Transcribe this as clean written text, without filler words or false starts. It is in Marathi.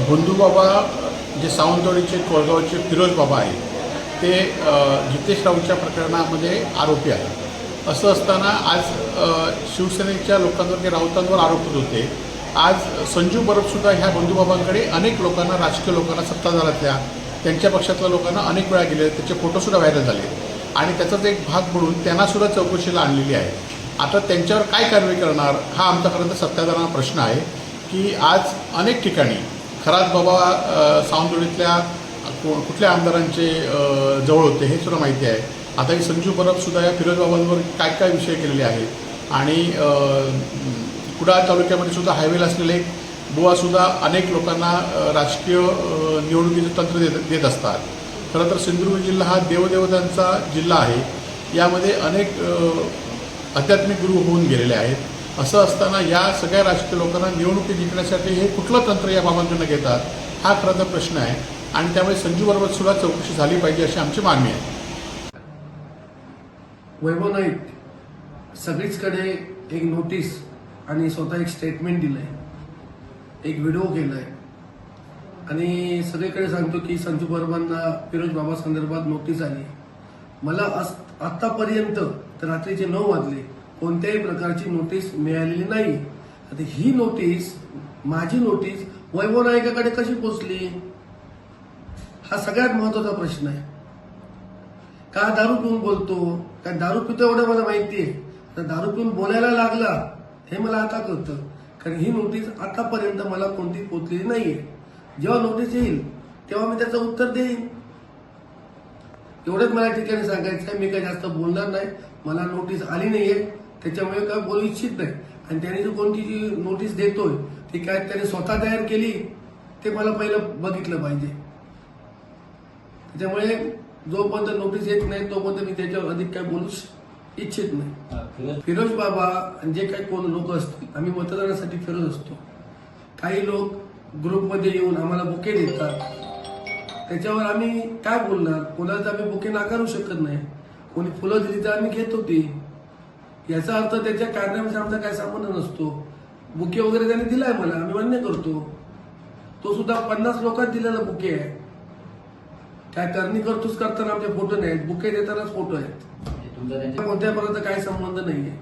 बंधूबाबा जे सावंतवाडीचे कोळगावचे फिरोज बाबा आहेत ते जितेश राऊतच्या प्रकरणामध्ये आरोपी आहेत। असं असताना आज शिवसेनेच्या लोकांवर ते राऊतांवर आरोप होत होते। आज संजू परबसुद्धा ह्या बंधूबाबांकडे अनेक लोकांना, राजकीय लोकांना, सत्ताधाऱ्यातल्या त्यांच्या पक्षातल्या लोकांना अनेक वेळा गेले, त्याचे फोटोसुद्धा व्हायरल झाले आणि त्याचाच एक भाग म्हणून त्यांनासुद्धा चौकशीला आणलेली आहे। आता त्यांच्यावर काय कारवाई करणार हा आमच्यापर्यंत सत्ताधाऱ्यांना प्रश्न आहे की आज अनेक ठिकाणी खरात बाबा सावंतवाडीतल्या कुठल्या आमदारांचे जवळ होते हे सुद्धा माहिती आहे। आता ही संजू परबसुद्धा या फिरोज बाबांवर काय काय विषय केलेले आहेत आणि कुडाळ तालुक्यामध्ये सुद्धा हायवेला असलेले बुवासुद्धा अनेक लोकांना राजकीय निवडणुकीचं तंत्र देत असतात। खरं तर सिंधुदुर्ग जिल्हा हा देवदेवतांचा जिल्हा आहे। यामध्ये अनेक आध्यात्मिक गुरु होऊन गेलेले आहेत। असं असताना या सगळ्या राजकीय लोकांना निवडणुकी जिंकण्यासाठी हे कुठलं तंत्र या बाबांकडून घेतात हा खरं तर प्रश्न आहे आणि त्यामुळे संजू बरोबर सुद्धा चौकशी झाली पाहिजे अशी आमची मागणी आहे। वैभव नाईक सगळीचकडे एक नोटीस आणि स्वतः एक स्टेटमेंट दिलंय, एक व्हिडिओ केलाय आणि सगळीकडे सांगतो की संजू परबांना फिरोज बाबा संदर्भात नोटीस आली। मला आतापर्यंत तर रात्रीचे 9 वाजले कोणत्याही प्रकारची नोटीस मिळालेली नाही। आता ही नोटीस, माझी नोटीस वैभव नाईकाकडे कशी पोहोचली हा सगळ्यात महत्वाचा प्रश्न आहे। का दारू पिऊन बोलतो, काय दारू पितो एवढं मला माहिती आहे, तर दारू पिऊन बोलायला लागला हे मला आता कळतं, कारण ही नोटीस आतापर्यंत मला कोणती पोचलेली नाहीये। जेव्हा नोटीस येईल तेव्हा मी त्याचं उत्तर देईन। एवढंच मला ठिकाणी सांगायचं आहे, मी काही जास्त बोलणार नाही। मला नोटीस आली नाहीये त्याच्यामुळे काय बोलू इच्छित नाही आणि त्याने जो कोणती जी नोटीस देतोय ती काय त्याने स्वतः तयार केली ते मला पहिलं बघितलं पाहिजे। त्याच्यामुळे जोपर्यंत नोटीस येत नाही तोपर्यंत मी त्याच्यावर अधिक काय बोलू इच्छित नाही। फिरोज बाबा जे काही कोण लोक असतील, आम्ही मतदानासाठी फिरत असतो, काही लोक ग्रुपमध्ये येऊन आम्हाला बुके देतात, त्याच्यावर आम्ही काय बोलणार? कोणाला आम्ही बुके नाकारू शकत नाही। कोणी फुलं दिली तर आम्ही घेत होती, याचा अर्थ त्याच्या कारणामध्ये आमचा काय संबंध नसतो। बुके वगैरे त्याने दिलाय मला, आम्ही मान्य करतो, तो सुद्धा 50 लोकांत दिलेला बुके आहे। काय करणी करतोच करताना आमचे फोटो नाहीत, बुके देतानाच फोटो आहेत, कोणत्या पर्यंत काय संबंध नाहीये।